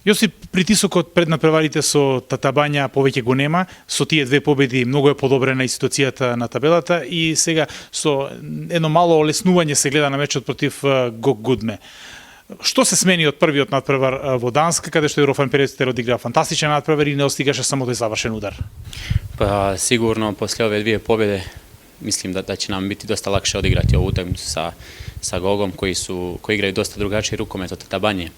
Јосип, притисокот пред надпреварите со Татабања повеќе го нема, со тие две победи многу е подобрена и ситуацијата на табелата и сега со едно мало олеснување се гледа на мечот против Гок Гудме. Што се смени од првиот надпревар во Данска, каде што Еврофан Перестер одигра фантастичен надпревар и не остигаше само тој завршен удар? Pa sigurno poslije ove dvije pobjede mislim da će nam biti dosta lakše odigrati ovu utakmicu sa Gogom koji igraju dosta drugačiji rukomet od Tatabanje.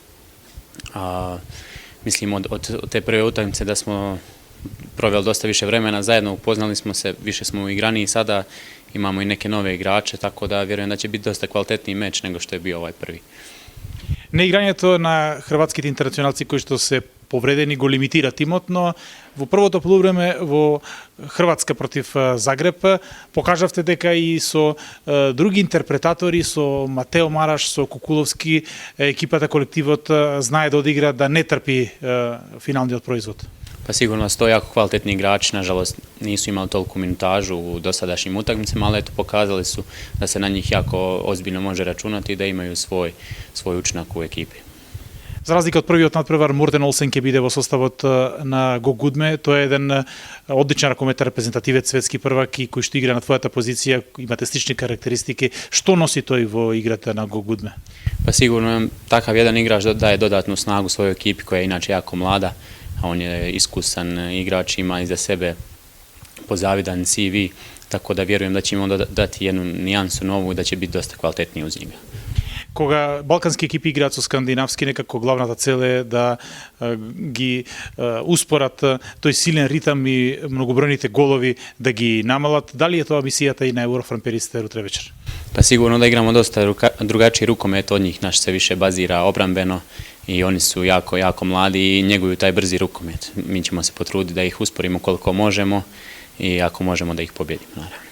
Mislim od te prve utakmice da smo proveli dosta više vremena zajedno, upoznali smo se, više smo uigraniji sada, imamo i neke nove igrače, tako da vjerujem da će biti dosta kvalitetniji meč nego što je bio ovaj prvi. Неиграњето на хрватските интернационалци кои што се повредени го лимитира тимот, но во првото полувреме во Хрватска против Загреб покажавте дека и со други интерпретатори, со Матео Мараш, со Кукуловски, екипата, колективот знае да одигра, да не трпи финалниот производ. Pa sigurno su to jako kvalitetni igrači, nažalost nisu imali toliku minutažu u dosadašnjim utakmicama, ali eto pokazali su da se na njih jako ozbiljno može računati i da imaju svoj učinak u ekipi. За разлика од првиот надпревар, Мортен Олсен ќе биде во составот на Гок Гудме. Тој е еден одличен ракометар, репрезентативец, светски првак и кој што игра на твојата позиција, имате слични карактеристики. Што носи тој во играта на Гок Гудме? Pa sigurno takav jedan igrač daje dodatnu snagu svojoj ekipi koja je inače jako mlada, a on je iskusan igrač, ima iza sebe pozavidan CV, tako da vjerujem da će im onda dati jednu nijansu novu i da će biti dosta kvalitetniji uz njega. Кога балкански екипи играат со скандинавски, некако главната цел е да ги успорат тој силен ритам и многобројните голови да ги намалат. Дали е тоа мисијата и на Еврофан Перестер утре вечер? Pa sigurno da igramo dosta drugačiji rukomet od njih, naš se više bazira obrambeno i oni su jako mladi i njeguju taj brzi rukomet. Mi ćemo se potruditi da ih usporimo koliko možemo i ako možemo da ih pobjedimo, naravno.